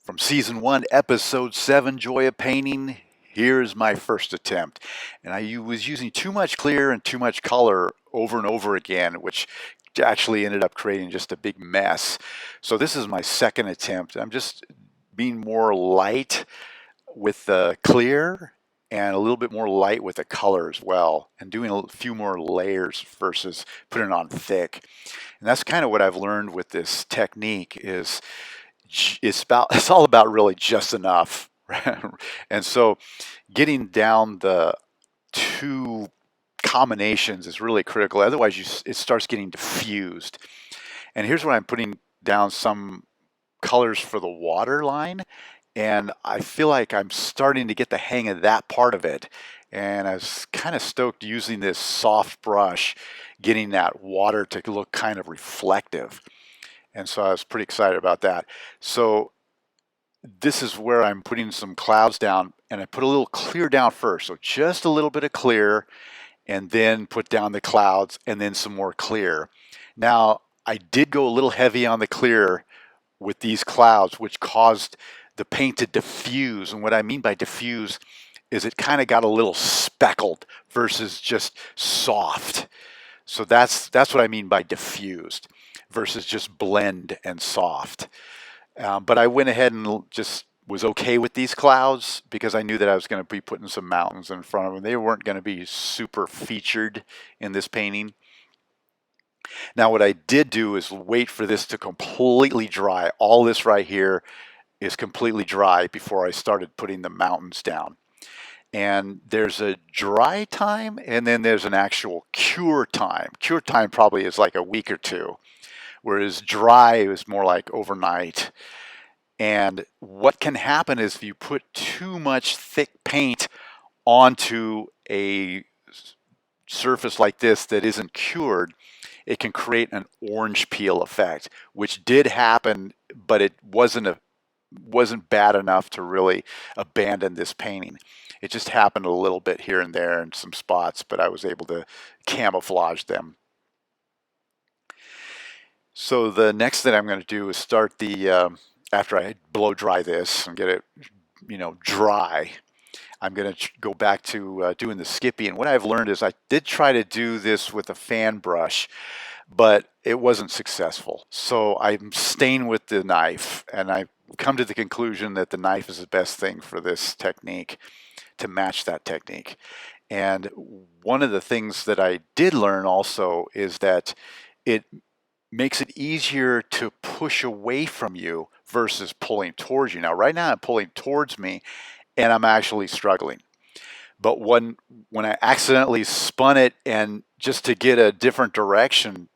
From season 1, episode 7, Joy of Painting, here's my first attempt. And I was using too much clear and too much color over and over again, which actually ended up creating just a big mess. So this is my second attempt. I'm just being more light with the clear and a little bit more light with the color as well, and doing a few more layers versus putting it on thick. And that's kind of what I've learned with this technique is it's all about really just enough. And so getting down the two combinations is really critical. Otherwise, it starts getting diffused. And here's where I'm putting down some colors for the water line. And I feel like I'm starting to get the hang of that part of it. And I was kind of stoked using this soft brush, getting that water to look kind of reflective. And so I was pretty excited about that. So this is where I'm putting some clouds down, and I put a little clear down first. So just a little bit of clear, and then put down the clouds, and then some more clear. Now, I did go a little heavy on the clear with these clouds, which caused the paint to diffuse. And what I mean by diffuse is it kind of got a little speckled versus just soft. So that's what I mean by diffused versus just blend and soft. But I went ahead and just was okay with these clouds because I knew that I was going to be putting some mountains in front of them. They weren't going to be super featured in this painting. Now what I did do is wait for this to completely dry. All this right here is completely dry before I started putting the mountains down. And there's a dry time, and then there's an actual cure time. Cure time probably is like a week or two, whereas dry is more like overnight. And what can happen is if you put too much thick paint onto a surface like this that isn't cured, it can create an orange peel effect, which did happen, but it wasn't bad enough to really abandon this painting. It just happened a little bit here and there in some spots, but I was able to camouflage them. So the next thing I'm going to do is start the, after I blow dry this and get it, dry, I'm going to go back to doing the skippy. And what I've learned is I did try to do this with a fan brush, but it wasn't successful. So I'm staying with the knife, and I've come to the conclusion that the knife is the best thing for this technique to match that technique. And one of the things that I did learn also is that it makes it easier to push away from you versus pulling towards you. Now, right now I'm pulling towards me and I'm actually struggling. But when I accidentally spun it and just to get a different direction,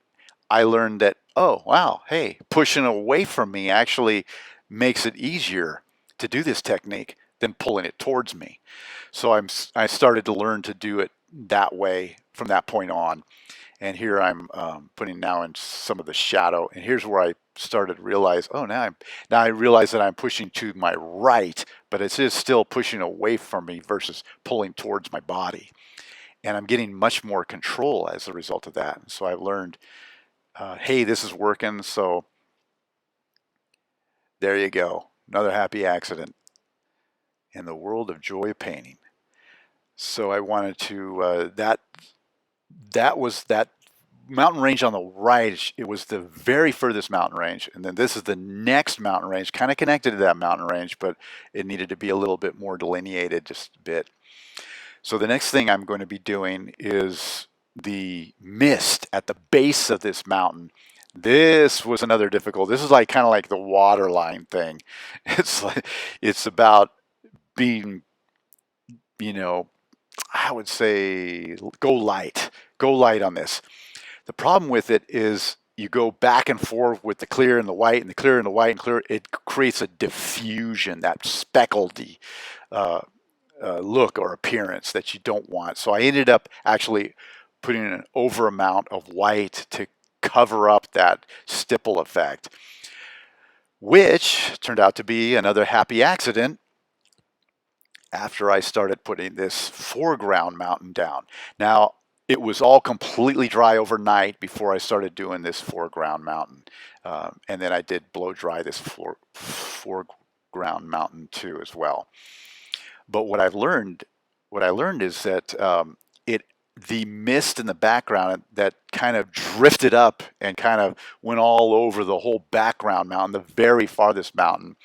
I learned that, oh, wow, hey, pushing away from me actually makes it easier to do this technique than pulling it towards me. So I started to learn to do it that way from that point on. And here I'm putting now in some of the shadow. And here's where I started to realize, oh, now I realize that I'm pushing to my right, but it is still pushing away from me versus pulling towards my body. And I'm getting much more control as a result of that. And so I've learned, hey, this is working. So there you go. Another happy accident in the world of joy of painting. So I wanted to, that was that mountain range on the right. It was the very furthest mountain range. And then this is the next mountain range, kind of connected to that mountain range, but it needed to be a little bit more delineated, just a bit. So the next thing I'm going to be doing is the mist at the base of this mountain. This was another difficult. This is like kind of like the water line thing. It's about being, I would say go light on this. The problem with it is you go back and forth with the clear and the white and the clear and the white and clear. It creates a diffusion, that speckledy look or appearance that you don't want. So I ended up actually putting an over amount of white to cover up that stipple effect, which turned out to be another happy accident after I started putting this foreground mountain down. Now, it was all completely dry overnight before I started doing this foreground mountain. And then I did blow dry this background mountain too as well. But what I learned is that it the mist in the background that kind of drifted up and kind of went all over the whole background mountain, the very farthest mountain,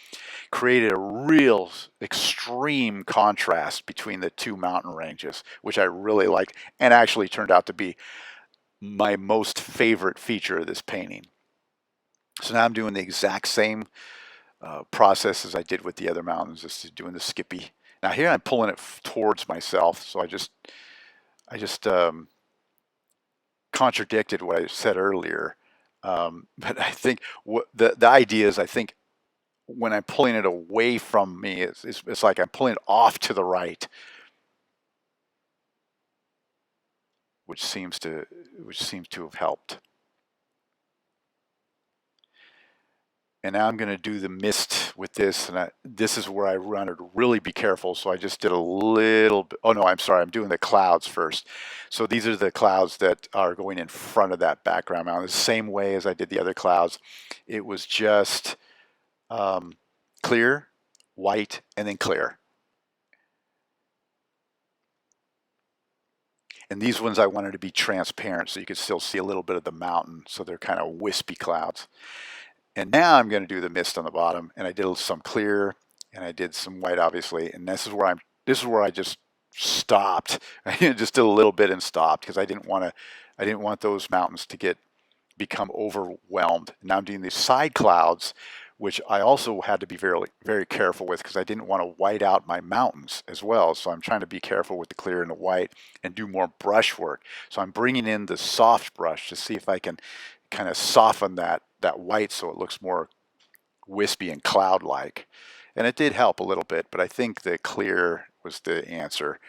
created a real extreme contrast between the two mountain ranges, which I really liked and actually turned out to be my most favorite feature of this painting. So now I'm doing the exact same process as I did with the other mountains, just doing the skippy. Now here I'm pulling it towards myself, so I just contradicted what I said earlier. But I think what the idea is, I think when I'm pulling it away from me, it's like I'm pulling it off to the right, which seems to have helped. And now I'm going to do the mist with this, and this is where I run to really be careful. So I just did a little bit. Oh no, I'm sorry. I'm doing the clouds first. So these are the clouds that are going in front of that background mountain. The same way as I did the other clouds. It was just clear, white, and then clear. And these ones I wanted to be transparent so you could still see a little bit of the mountain. So they're kind of wispy clouds. And now I'm going to do the mist on the bottom, and I did some clear, and I did some white, obviously. And this is where I just stopped. I just did a little bit and stopped because I didn't want those mountains to become overwhelmed. And now I'm doing these side clouds, which I also had to be very, very careful with because I didn't want to white out my mountains as well. So I'm trying to be careful with the clear and the white and do more brush work. So I'm bringing in the soft brush to see if I can kind of soften that white so it looks more wispy and cloud-like. And it did help a little bit, but I think the clear was the answer.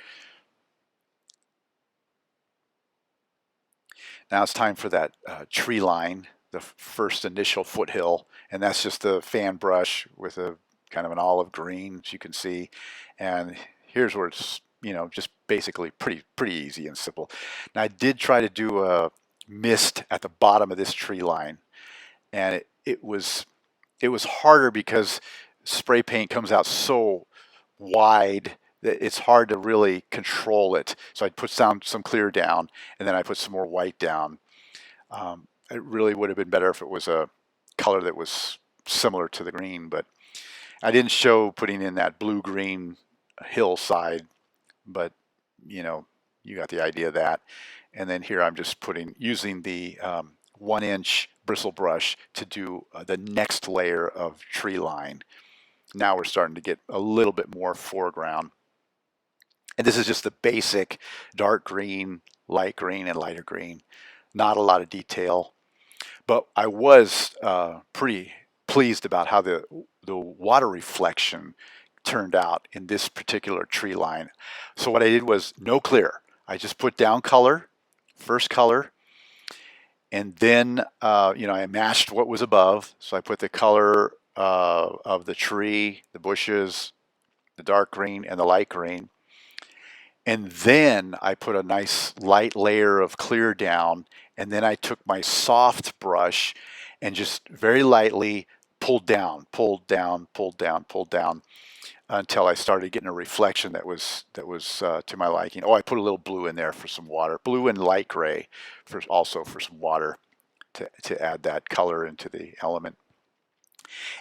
Now it's time for that tree line, the first initial foothill, and that's just a fan brush with a kind of an olive green, as you can see. And here's where it's, just basically pretty easy and simple. Now I did try to do a mist at the bottom of this tree line, and it was harder because spray paint comes out so wide that it's hard to really control it. So I put down some clear down, and then I put some more white down. It really would have been better if it was a color that was similar to the green, but I didn't show putting in that blue-green hillside, but you got the idea of that. And then here I'm just using the 1-inch bristle brush to do the next layer of tree line. Now we're starting to get a little bit more foreground. And this is just the basic dark green, light green, and lighter green. Not a lot of detail, but I was pretty pleased about how the water reflection turned out in this particular tree line. So what I did was no clear. I just put down color, first color, and then I matched what was above. So I put the color of the tree, the bushes, the dark green, and the light green. And then I put a nice light layer of clear down, and then I took my soft brush and just very lightly pulled down, pulled down, pulled down, pulled down until I started getting a reflection that was to my liking. Oh, I put a little blue in there for some water, blue and light gray, also for some water to add that color into the element.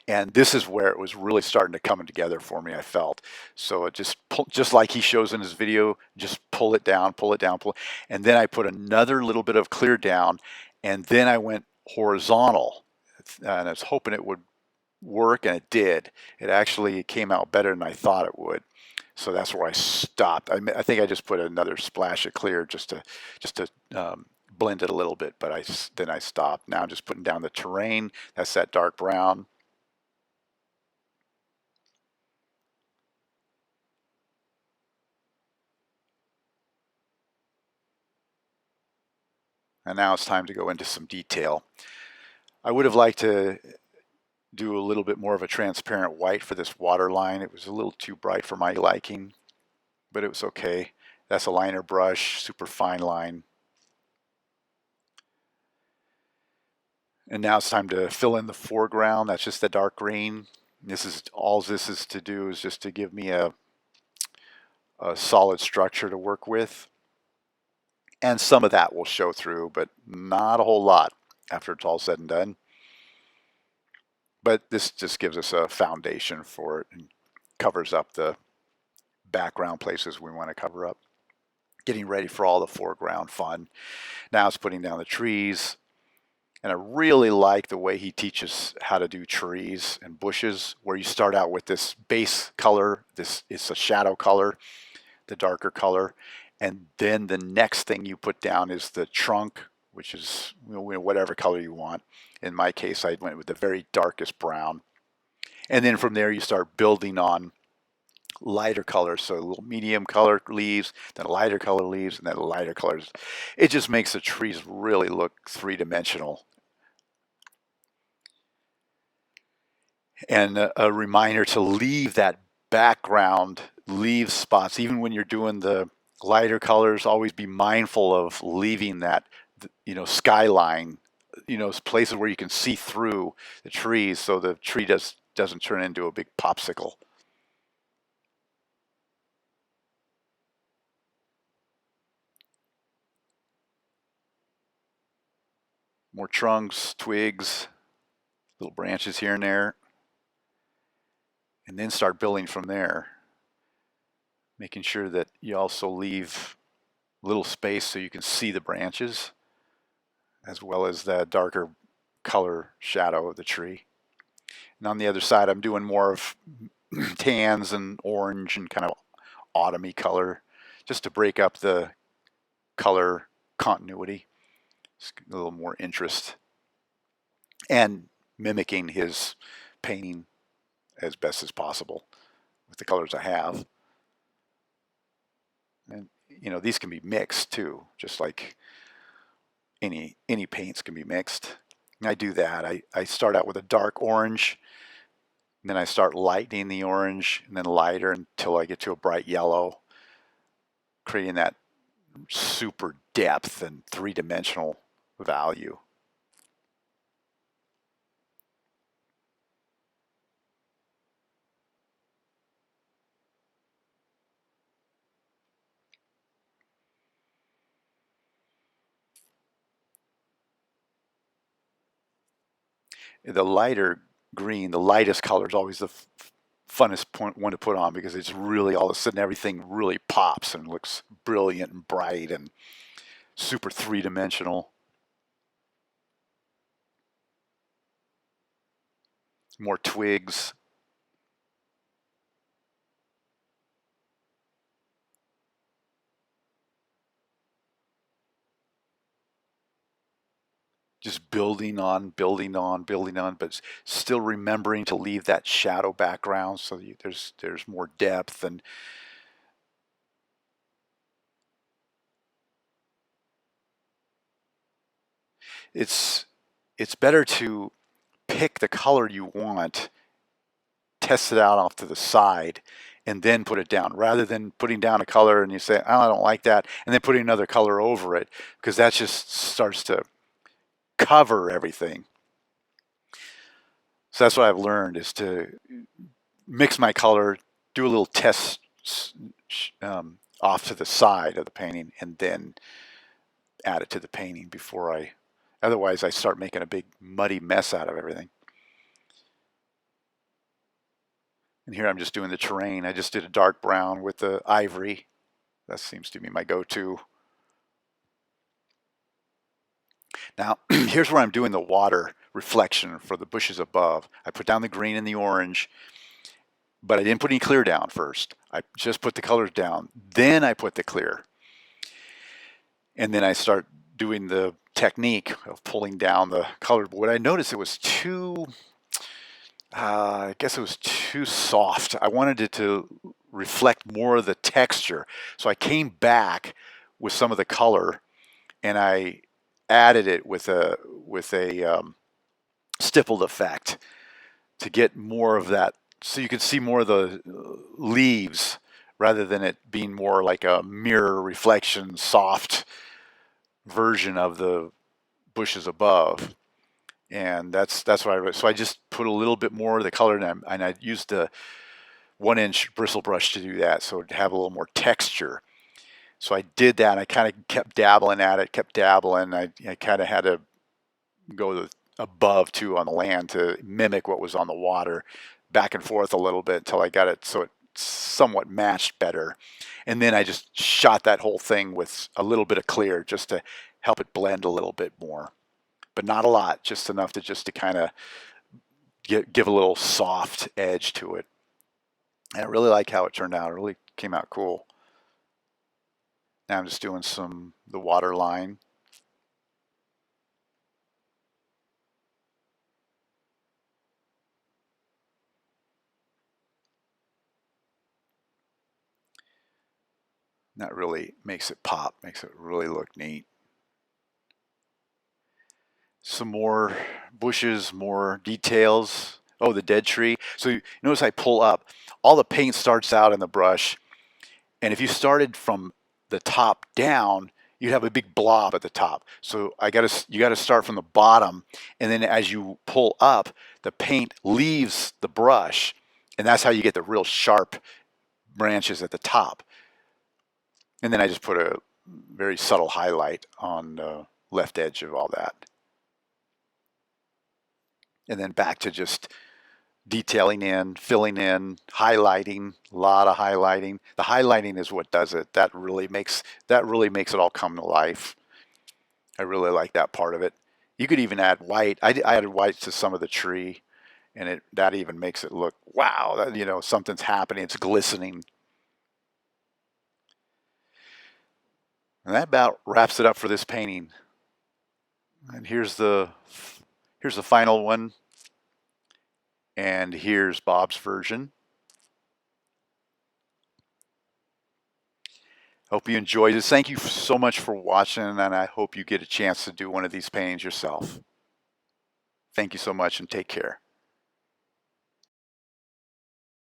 And this is where it was really starting to come together for me, I felt. So it just like he shows in his video, just pull it down, pull it down, pull. And then I put another little bit of clear down, and then I went horizontal. And I was hoping it would work, and it did. It actually came out better than I thought it would. So that's where I stopped. I think I just put another splash of clear just to blend it a little bit, but then I stopped. Now I'm just putting down the terrain. That's that dark brown. And now it's time to go into some detail. I would have liked to do a little bit more of a transparent white for this water line. It was a little too bright for my liking, but it was okay. That's a liner brush, super fine line. And now it's time to fill in the foreground. That's just the dark green. This is to do is just to give me a solid structure to work with. And some of that will show through, but not a whole lot after it's all said and done. But this just gives us a foundation for it and covers up the background places we want to cover up. Getting ready for all the foreground fun. Now it's putting down the trees. And I really like the way he teaches how to do trees and bushes, where you start out with this base color. This is a shadow color, the darker color. And then the next thing you put down is the trunk, which is whatever color you want. In my case, I went with the very darkest brown. And then from there, you start building on lighter colors. So a little medium color leaves, then lighter color leaves, and then lighter colors. It just makes the trees really look three-dimensional. And a reminder to leave that background, leave spots, even when you're doing the lighter colors, always be mindful of leaving that, skyline, places where you can see through the trees so the tree doesn't turn into a big popsicle. More trunks, twigs, little branches here and there, and then start building from there, making sure that you also leave little space so you can see the branches as well as the darker color shadow of the tree. And on the other side, I'm doing more of tans and orange and kind of autumny color just to break up the color continuity. Just a little more interest and mimicking his painting as best as possible with the colors I have. And these can be mixed too, just like any paints can be mixed. And I do that. I start out with a dark orange, and then I start lightening the orange, and then lighter until I get to a bright yellow, creating that super depth and three-dimensional value. The lighter green, the lightest color is always the funnest one to put on because it's really all of a sudden everything really pops and looks brilliant and bright and super three-dimensional. More twigs. Just building on, building on, building on, but still remembering to leave that shadow background so there's more depth. And it's better to pick the color you want, test it out off to the side, and then put it down, rather than putting down a color and you say, oh, I don't like that, and then putting another color over it, because that just starts to cover everything. So that's what I've learned, is to mix my color, do a little test off to the side of the painting, and then add it to the painting otherwise I start making a big muddy mess out of everything. And here I'm just doing the terrain. I just did a dark brown with the ivory. That seems to be my go-to. Now, here's where I'm doing the water reflection for the bushes above. I put down the green and the orange, but I didn't put any clear down first. I just put the colors down. Then I put the clear. And then I start doing the technique of pulling down the color. But what I noticed, it was too, I guess it was too soft. I wanted it to reflect more of the texture. So I came back with some of the color and I added it with a stippled effect to get more of that, so you could see more of the leaves rather than it being more like a mirror reflection, soft version of the bushes above. And that's what so I just put a little bit more of the color in, and I used the 1-inch bristle brush to do that, so it'd have a little more texture. So I did that, and I kind of kept dabbling at it, kept dabbling. I kind of had to go above too on the land to mimic what was on the water, back and forth a little bit until I got it so it somewhat matched better. And then I just shot that whole thing with a little bit of clear just to help it blend a little bit more, but not a lot, just enough to kind of give a little soft edge to it. And I really like how it turned out. It really came out cool. Now I'm just doing the water line. That really makes it pop, makes it really look neat. Some more bushes, more details. Oh, the dead tree. So you notice I pull up. All the paint starts out in the brush, and if you started from the top down, you'd have a big blob at the top. So you got to start from the bottom, and then as you pull up, the paint leaves the brush, and that's how you get the real sharp branches at the top. And then I just put a very subtle highlight on the left edge of all that. And then back to just detailing in, filling in, highlighting, a lot of highlighting. The highlighting is what does it. That really makes it all come to life. I really like that part of it. You could even add white. I added white to some of the tree, and that even makes it look, wow, that, something's happening. It's glistening. And that about wraps it up for this painting. And here's the final one. And here's Bob's version. Hope you enjoyed this. Thank you so much for watching, and I hope you get a chance to do one of these paintings yourself. Thank you so much, and take care.